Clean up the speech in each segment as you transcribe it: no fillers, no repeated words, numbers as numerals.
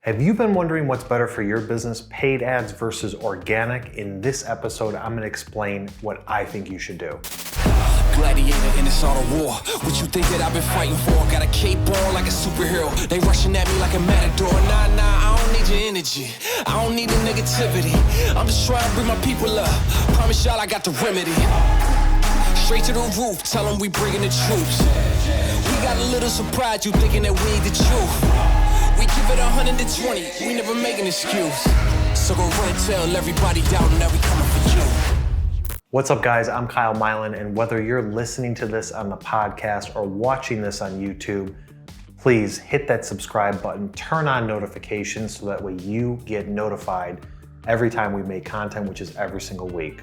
Have you been wondering what's better for your business, paid ads versus organic? In this episode, I'm gonna explain what I think you should do. Gladiator in this art of war. What you think that I've been fighting for? Got a cape on like a superhero. They rushing at me like a matador. Nah, I don't need your energy. I don't need the negativity. I'm just trying to bring my people up. Promise y'all I got the remedy. Straight to the roof, tell them we bringing the troops. We got a little surprise, you thinking that we ain't the truth. We give it 120, we never make an excuse. So go run and tell everybody down that we coming for you. What's up, guys? I'm Kyle Milan, and whether you're listening to this on the podcast or watching this on YouTube, please hit that subscribe button, turn on notifications so that way you get notified every time we make content, which is every single week.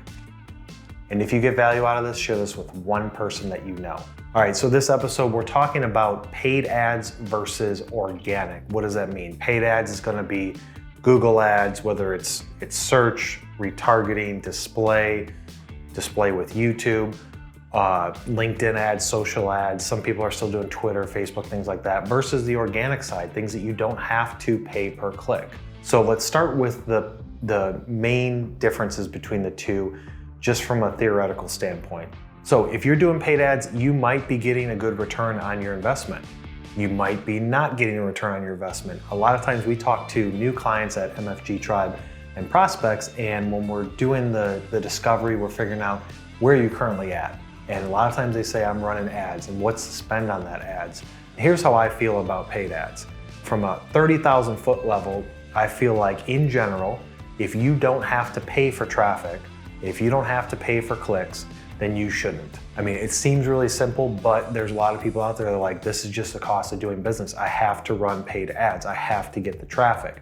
And if you get value out of this, share this with one person that you know. All right, so this episode, we're talking about paid ads versus organic. What does that mean? Paid ads is gonna be Google ads, whether it's search, retargeting, display with YouTube, LinkedIn ads, social ads. Some people are still doing Twitter, Facebook, things like that, versus the organic side, things that you don't have to pay per click. So let's start with the main differences between the two, just from a theoretical standpoint. So if you're doing paid ads, you might be getting a good return on your investment. You might be not getting a return on your investment. A lot of times we talk to new clients at MFG Tribe and prospects, and when we're doing the discovery, we're figuring out where you're currently at. And a lot of times they say, I'm running ads, and what's the spend on that ads? Here's how I feel about paid ads. From a 30,000 foot level, I feel like in general, if you don't have to pay for traffic, if you don't have to pay for clicks, then you shouldn't. I mean, it seems really simple, but there's a lot of people out there that are like, this is just the cost of doing business. I have to run paid ads. I have to get the traffic.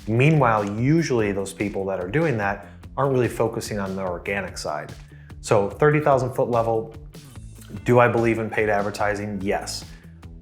Meanwhile, usually those people that are doing that aren't really focusing on the organic side. So 30,000 foot level, do I believe in paid advertising? Yes,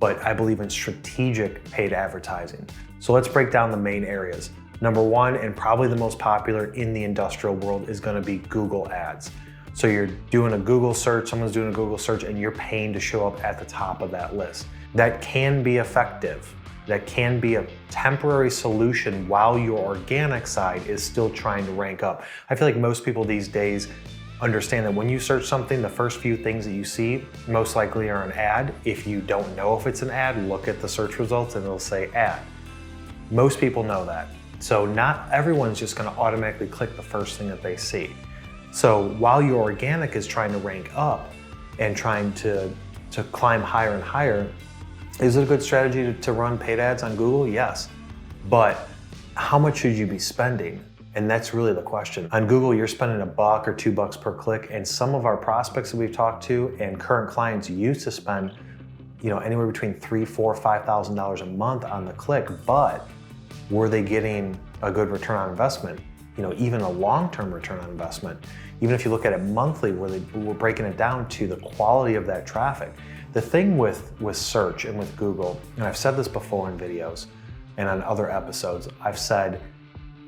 but I believe in strategic paid advertising. So let's break down the main areas. Number one, and probably the most popular in the industrial world, is gonna be Google ads. So you're doing a Google search, someone's doing a Google search, and you're paying to show up at the top of that list. That can be effective. That can be a temporary solution while your organic side is still trying to rank up. I feel like most people these days understand that when you search something, the first few things that you see most likely are an ad. If you don't know if it's an ad, look at the search results and it'll say ad. Most people know that. So not everyone's just gonna automatically click the first thing that they see. So while your organic is trying to rank up and trying to climb higher and higher, is it a good strategy to run paid ads on Google? Yes, but how much should you be spending? And that's really the question. On Google, you're spending $1 or $2 per click, and some of our prospects that we've talked to and current clients used to spend, anywhere between $3,000, $4,000, $5,000 a month on the click, but were they getting a good return on investment? Even a long-term return on investment. Even if you look at it monthly, where we're breaking it down to the quality of that traffic. The thing with search and with Google, and I've said this before in videos and on other episodes, I've said,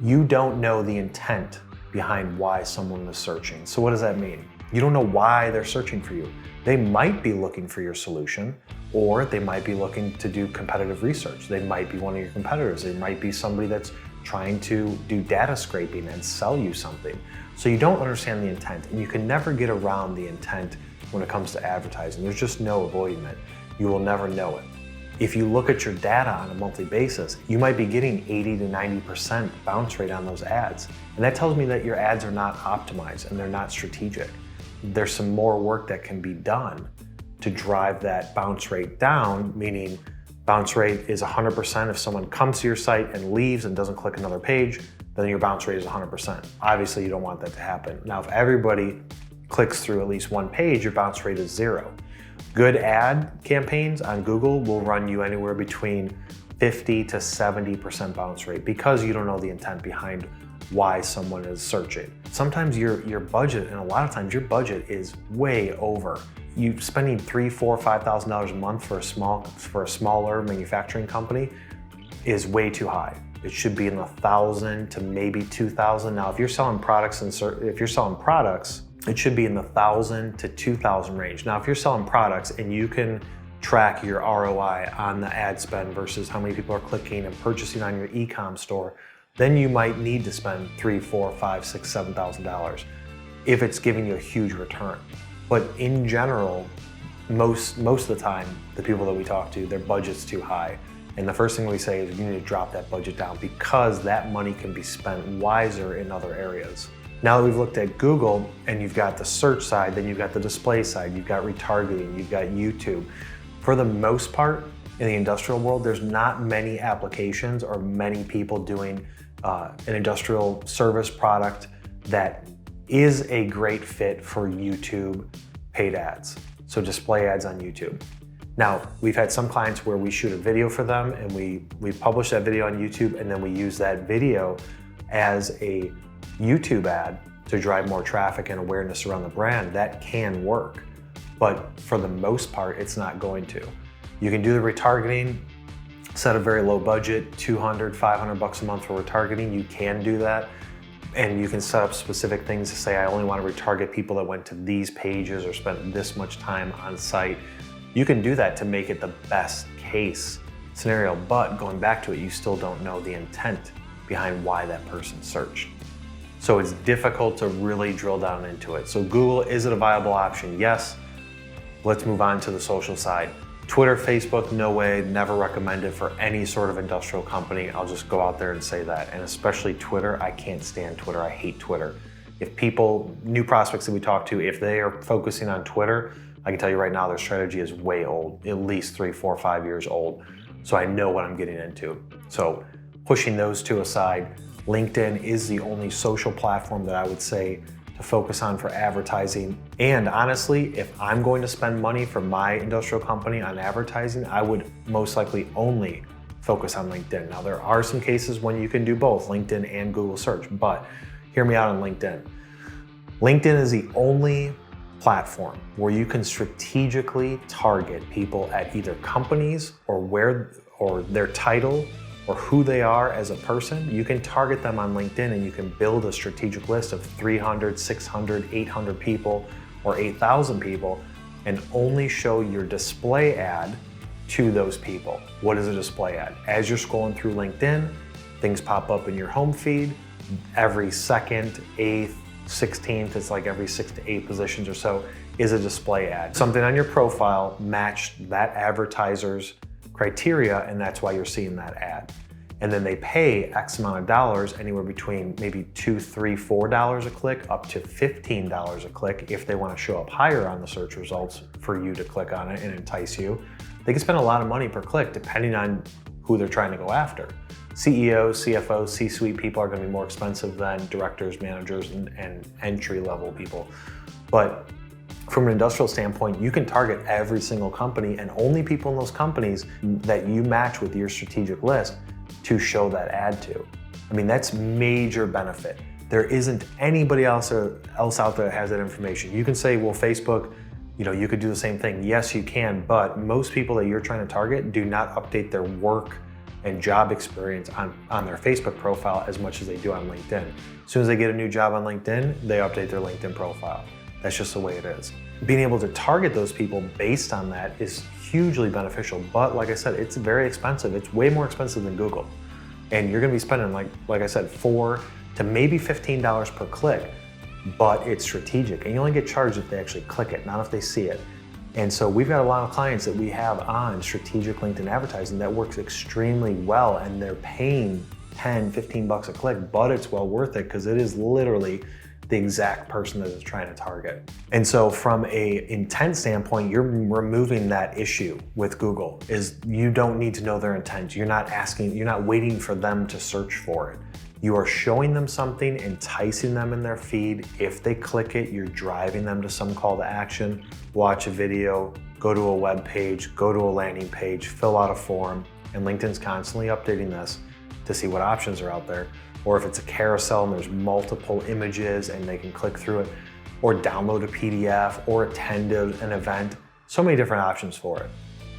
you don't know the intent behind why someone is searching. So what does that mean? You don't know why they're searching for you. They might be looking for your solution, or they might be looking to do competitive research. They might be one of your competitors. They might be somebody that's trying to do data scraping and sell you something. So you don't understand the intent, and you can never get around the intent when it comes to advertising. There's just no avoiding it. You will never know it. If you look at your data on a monthly basis, you might be getting 80 to 90% bounce rate on those ads. And that tells me that your ads are not optimized and they're not strategic. There's some more work that can be done to drive that bounce rate down, meaning bounce rate is 100%. If someone comes to your site and leaves and doesn't click another page, then your bounce rate is 100%. Obviously, you don't want that to happen. Now, if everybody clicks through at least one page, your bounce rate is 0. Good ad campaigns on Google will run you anywhere between 50 to 70% bounce rate because you don't know the intent behind why someone is searching. Sometimes your budget, and a lot of times your budget is way over. You spending $3,000, $4,000, $5,000 a month for a smaller manufacturing company is way too high. It should be in the $1,000 to maybe $2,000. Now, if you're selling products it should be in the $1,000 to $2,000 range. Now, if you're selling products and you can track your ROI on the ad spend versus how many people are clicking and purchasing on your e-com store, then you might need to spend $3,000, $4,000, $5,000, $6,000, $7,000 if it's giving you a huge return. But in general, most of the time, the people that we talk to, their budget's too high. And the first thing we say is you need to drop that budget down because that money can be spent wiser in other areas. Now that we've looked at Google and you've got the search side, then you've got the display side, you've got retargeting, you've got YouTube. For the most part, in the industrial world, there's not many applications or many people doing an industrial service product that is a great fit for YouTube paid ads. So display ads on YouTube. Now, we've had some clients where we shoot a video for them and we publish that video on YouTube and then we use that video as a YouTube ad to drive more traffic and awareness around the brand. That can work, but for the most part, it's not going to. You can do the retargeting, set a very low budget, $200, $500 a month for retargeting. You can do that. And you can set up specific things to say, I only want to retarget people that went to these pages or spent this much time on site. You can do that to make it the best case scenario, but going back to it, you still don't know the intent behind why that person searched. So it's difficult to really drill down into it. So Google, is it a viable option? Yes. Let's move on to the social side. Twitter, Facebook, no way, never recommended for any sort of industrial company. I'll just go out there and say that. And especially Twitter, I can't stand Twitter. I hate Twitter. If people, new prospects that we talk to, if they are focusing on Twitter, I can tell you right now, their strategy is way old, at least 3, 4, 5 years old. So I know what I'm getting into. So pushing those two aside, LinkedIn is the only social platform that I would say to focus on for advertising. And honestly, if I'm going to spend money for my industrial company on advertising, I would most likely only focus on LinkedIn. Now, there are some cases when you can do both LinkedIn and Google search, but hear me out on LinkedIn. LinkedIn is the only platform where you can strategically target people at either companies or their title or who they are as a person. You can target them on LinkedIn and you can build a strategic list of 300, 600, 800 people or 8,000 people and only show your display ad to those people. What is a display ad? As you're scrolling through LinkedIn, things pop up in your home feed. Every second, 8th, 16th, it's like every 6 to 8 positions or so is a display ad. Something on your profile matched that advertiser's criteria, and that's why you're seeing that ad. And then they pay X amount of dollars, anywhere between maybe $2, $3, $4 a click up to $15 a click if they want to show up higher on the search results for you to click on it and entice you. They can spend a lot of money per click depending on who they're trying to go after. CEOs, CFOs, C-suite people are going to be more expensive than directors, managers, and entry-level people. But from an industrial standpoint, you can target every single company and only people in those companies that you match with your strategic list to show that ad to. I mean, that's major benefit. There isn't anybody else out there that has that information. You can say, well, Facebook, you could do the same thing. Yes, you can, but most people that you're trying to target do not update their work and job experience on their Facebook profile as much as they do on LinkedIn. As soon as they get a new job on LinkedIn, they update their LinkedIn profile. That's just the way it is. Being able to target those people based on that is hugely beneficial, but like I said, it's very expensive. It's way more expensive than Google. And you're gonna be spending, like I said, $4 to maybe $15 per click, but it's strategic. And you only get charged if they actually click it, not if they see it. And so we've got a lot of clients that we have on strategic LinkedIn advertising that works extremely well, and they're paying 10, 15 bucks a click, but it's well worth it because it is literally the exact person that it's trying to target. And so from a intent standpoint, you're removing that issue with Google, is you don't need to know their intent. You're not waiting for them to search for it. You are showing them something, enticing them in their feed. If they click it, you're driving them to some call to action, watch a video, go to a web page, go to a landing page, fill out a form, and LinkedIn's constantly updating this to see what options are out there. Or if it's a carousel and there's multiple images and they can click through it, or download a PDF, or attend an event. So many different options for it.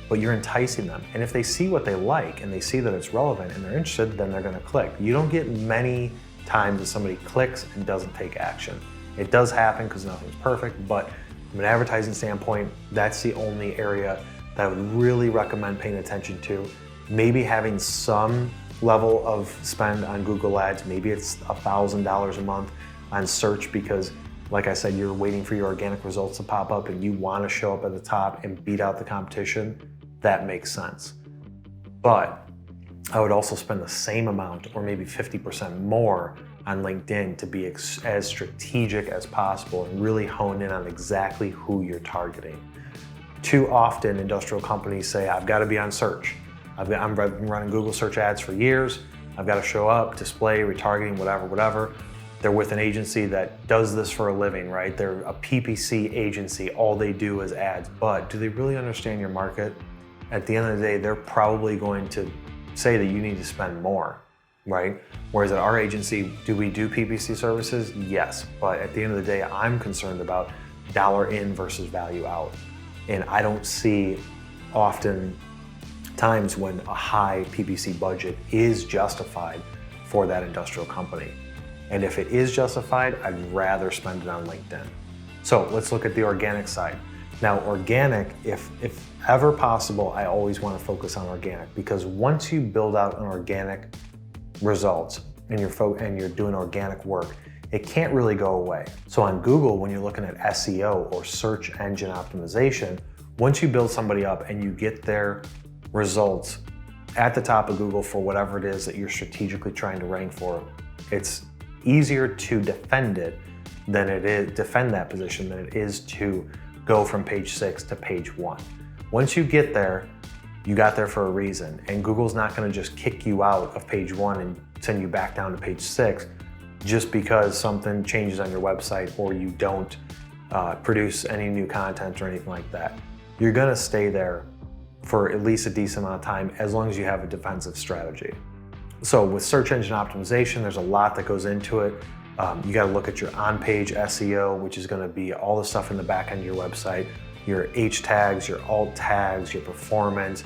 But you're enticing them. And if they see what they like and they see that it's relevant and they're interested, then they're gonna click. You don't get many times that somebody clicks and doesn't take action. It does happen because nothing's perfect, but from an advertising standpoint, that's the only area that I would really recommend paying attention to. Maybe having some level of spend on Google Ads. Maybe it's $1,000 a month on search because, like I said, you're waiting for your organic results to pop up and you want to show up at the top and beat out the competition. That makes sense. But I would also spend the same amount or maybe 50% more on LinkedIn to be as strategic as possible and really hone in on exactly who you're targeting. Too often, industrial companies say, I've got to be on search. I've been running Google search ads for years. I've got to show up, display, retargeting, whatever. They're with an agency that does this for a living, right? They're a PPC agency. All they do is ads. But do they really understand your market? At the end of the day, they're probably going to say that you need to spend more, right? Whereas at our agency, do we do PPC services? Yes. But at the end of the day, I'm concerned about dollar in versus value out. And I don't see often times when a high PPC budget is justified for that industrial company. And if it is justified, I'd rather spend it on LinkedIn. So let's look at the organic side. Now, organic, if ever possible, I always want to focus on organic because once you build out an organic results and you're doing organic work, it can't really go away. So on Google, when you're looking at SEO or search engine optimization, once you build somebody up and you get their results at the top of Google for whatever it is that you're strategically trying to rank for, it's easier to defend that position than it is to go from page 6 to page 1. Once you get there, you got there for a reason, and Google's not going to just kick you out of page 1 and send you back down to page 6 just because something changes on your website or you don't produce any new content or anything like that. You're going to stay there for at least a decent amount of time as long as you have a defensive strategy. So with search engine optimization, there's a lot that goes into it. You got to look at your on-page SEO, which is going to be all the stuff in the back end of your website, your H tags, your alt tags, your performance.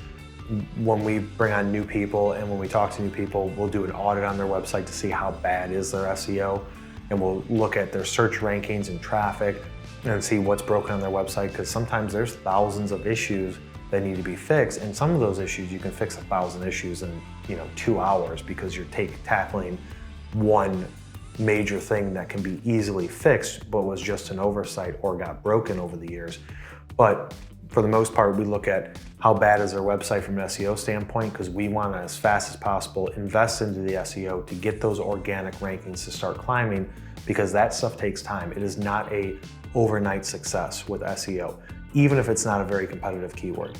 When we bring on new people and when we talk to new people, we'll do an audit on their website to see how bad is their SEO. And we'll look at their search rankings and traffic and see what's broken on their website, because sometimes there's thousands of issues that need to be fixed, and some of those issues you can fix 1,000 issues in 2 hours because you're tackling one major thing that can be easily fixed but was just an oversight or got broken over the years. But for the most part, we look at how bad is their website from an SEO standpoint, because we want to, as fast as possible, invest into the SEO to get those organic rankings to start climbing, because that stuff takes time. It is not a overnight success with SEO, even if it's not a very competitive keyword.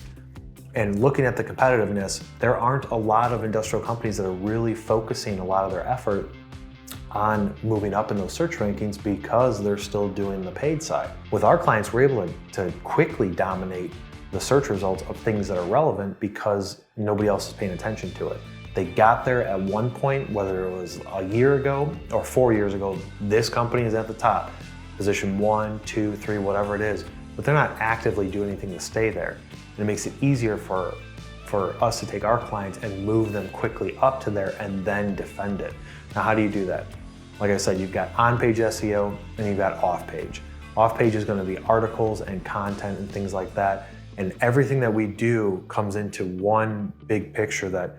And looking at the competitiveness, there aren't a lot of industrial companies that are really focusing a lot of their effort on moving up in those search rankings because they're still doing the paid side. With our clients, we're able to quickly dominate the search results of things that are relevant because nobody else is paying attention to it. They got there at one point, whether it was a year ago or 4 years ago, this company is at the top, position 1, 2, 3, whatever it is, but they're not actively doing anything to stay there. And it makes it easier for us to take our clients and move them quickly up to there and then defend it. Now, how do you do that? Like I said, you've got on-page SEO and you've got off-page. Off-page is going to be articles and content and things like that. And everything that we do comes into one big picture that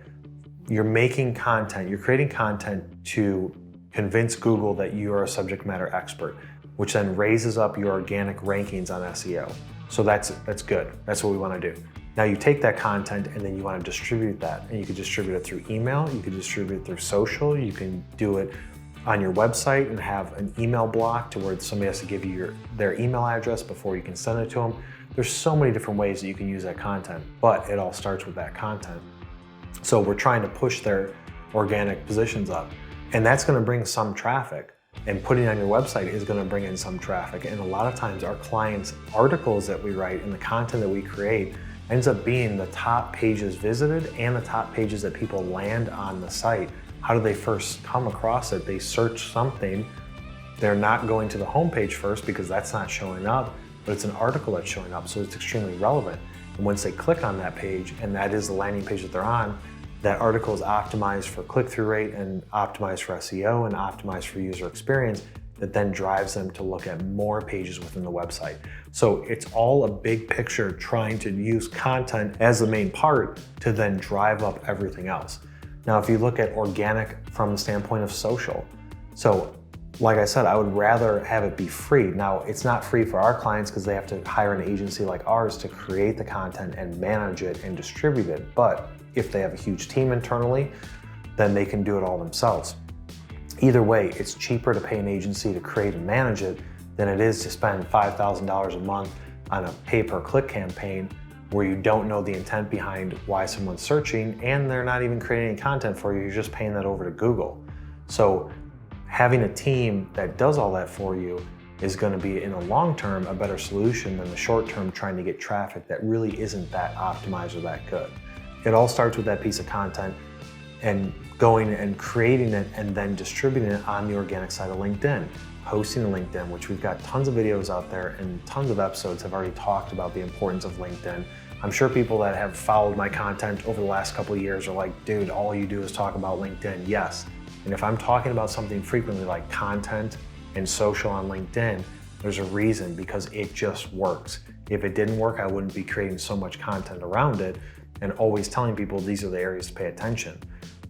you're making content, you're creating content to convince Google that you are a subject matter expert, which then raises up your organic rankings on SEO. So that's good. That's what we want to do. Now you take that content and then you want to distribute that, and you can distribute it through email, you can distribute it through social, you can do it on your website and have an email block to where somebody has to give you their email address before you can send it to them. There's so many different ways that you can use that content, but it all starts with that content. So we're trying to push their organic positions up, and that's going to bring some traffic. And putting it on your website is going to bring in some traffic. And a lot of times our clients' articles that we write and the content that we create ends up being the top pages visited and the top pages that people land on the site. How do they first come across it? They search something. They're not going to the homepage first because that's not showing up, but it's an article that's showing up, so it's extremely relevant. And once they click on that page, and that is the landing page that they're on, that article is optimized for click-through rate and optimized for SEO and optimized for user experience, that then drives them to look at more pages within the website. So it's all a big picture trying to use content as the main part to then drive up everything else. Now, if you look at organic from the standpoint of social, so like I said, I would rather have it be free. Now, it's not free for our clients because they have to hire an agency like ours to create the content and manage it and distribute it. But if they have a huge team internally, then they can do it all themselves. Either way, it's cheaper to pay an agency to create and manage it than it is to spend $5,000 a month on a pay-per-click campaign where you don't know the intent behind why someone's searching and they're not even creating any content for you, you're just paying that over to Google. So having a team that does all that for you is going to be, in the long term, a better solution than the short term trying to get traffic that really isn't that optimized or that good. It all starts with that piece of content and going and creating it and then distributing it on the organic side of LinkedIn, posting to LinkedIn, which we've got tons of videos out there and tons of episodes have already talked about the importance of LinkedIn. I'm sure people that have followed my content over the last couple of years are like, dude, all you do is talk about LinkedIn. Yes. And if I'm talking about something frequently like content and social on LinkedIn, there's a reason, because it just works. If it didn't work, I wouldn't be creating so much content around it and always telling people these are the areas to pay attention.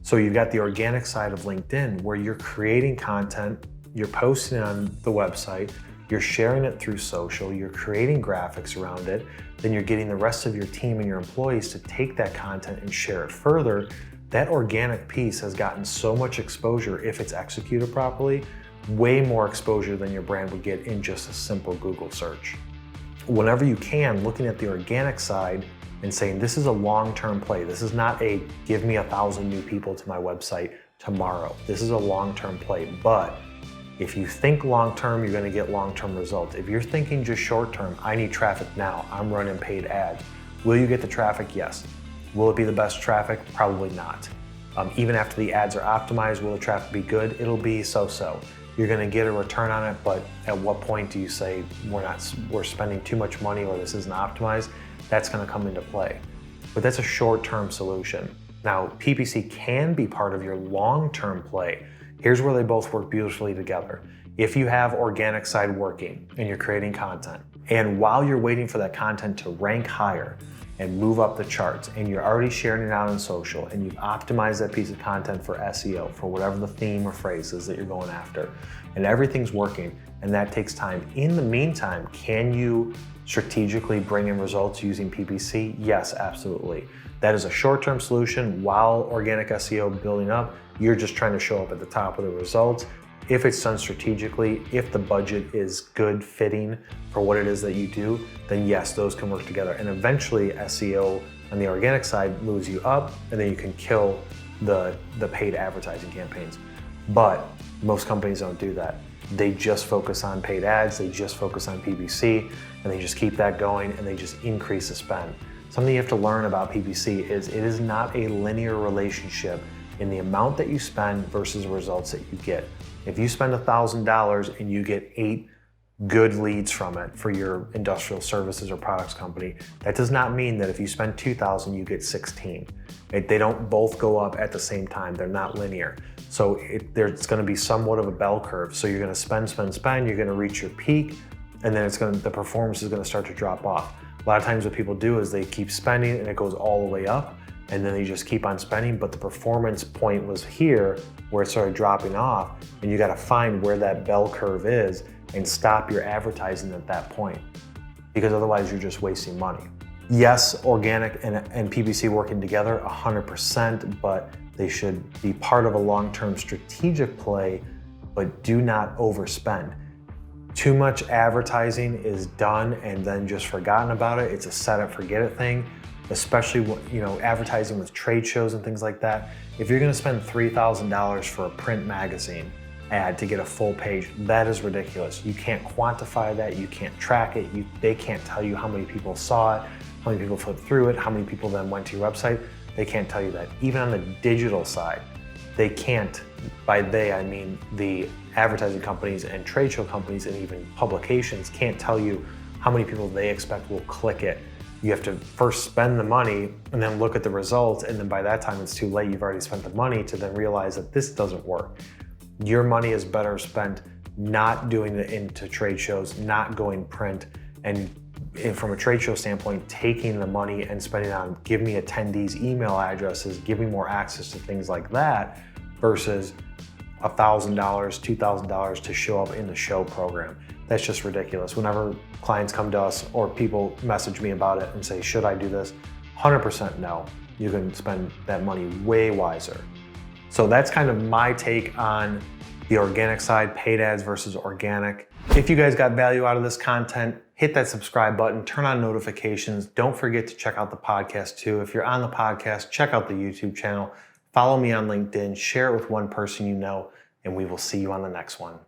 So you've got the organic side of LinkedIn where you're creating content, you're posting it on the website, you're sharing it through social, you're creating graphics around it, then you're getting the rest of your team and your employees to take that content and share it further. That organic piece has gotten so much exposure if it's executed properly, way more exposure than your brand would get in just a simple Google search. Whenever you can, looking at the organic side and saying, this is a long-term play. This is not a give me 1,000 new people to my website tomorrow. This is a long-term play. But if you think long-term, you're gonna get long-term results. If you're thinking just short-term, I need traffic now, I'm running paid ads. Will you get the traffic? Yes. Will it be the best traffic? Probably not. Even after the ads are optimized, will the traffic be good? It'll be so-so. You're gonna get a return on it, but at what point do you say we're spending too much money or this isn't optimized? That's gonna come into play. But that's a short-term solution. Now, PPC can be part of your long-term play. Here's where they both work beautifully together. If you have organic side working and you're creating content, and while you're waiting for that content to rank higher and move up the charts, and you're already sharing it out on social, and you've optimized that piece of content for SEO, for whatever the theme or phrase is that you're going after, and everything's working, and that takes time. In the meantime, can you strategically bring in results using PPC? Yes, absolutely. That is a short-term solution. While organic SEO building up, you're just trying to show up at the top of the results. If it's done strategically, if the budget is good fitting for what it is that you do, then yes, those can work together. And eventually SEO on the organic side moves you up, and then you can kill the paid advertising campaigns. But most companies don't do that. They just focus on paid ads, they just focus on PPC, and they just keep that going, and they just increase the spend. Something you have to learn about PPC is it is not a linear relationship in the amount that you spend versus the results that you get. If you spend $1,000 and you get 8 good leads from it for your industrial services or products company, that does not mean that if you spend $2,000, you get 16. They don't both go up at the same time. They're not linear. So there's gonna be somewhat of a bell curve. So you're gonna spend, you're gonna reach your peak, and then the performance is gonna start to drop off. A lot of times what people do is they keep spending and it goes all the way up, and then they just keep on spending, but the performance point was here where it started dropping off, and you gotta find where that bell curve is and stop your advertising at that point, because otherwise you're just wasting money. Yes, organic and PPC working together 100%, but they should be part of a long-term strategic play, but do not overspend. Too much advertising is done and then just forgotten about it. It's a set it, forget it thing. Especially advertising with trade shows and things like that. If you're gonna spend $3,000 for a print magazine ad to get a full page, that is ridiculous. You can't quantify that, you can't track it, they can't tell you how many people saw it, how many people flipped through it, how many people then went to your website. They can't tell you that. Even on the digital side, they can't. By they, I mean the advertising companies and trade show companies and even publications can't tell you how many people they expect will click it. You have to first spend the money and then look at the results, and then by that time it's too late. You've already spent the money to then realize that this doesn't work. Your money is better spent not doing it into trade shows, not going print, and from a trade show standpoint, taking the money and spending on give me attendees' email addresses, give me more access to things like that, versus $1,000, $2,000 to show up in the show program. That's just ridiculous. Whenever clients come to us or people message me about it and say, should I do this? 100% no. You can spend that money way wiser. So that's kind of my take on the organic side, paid ads versus organic. If you guys got value out of this content, hit that subscribe button, turn on notifications. Don't forget to check out the podcast too. If you're on the podcast, check out the YouTube channel. Follow me on LinkedIn, share it with one person you know, and we will see you on the next one.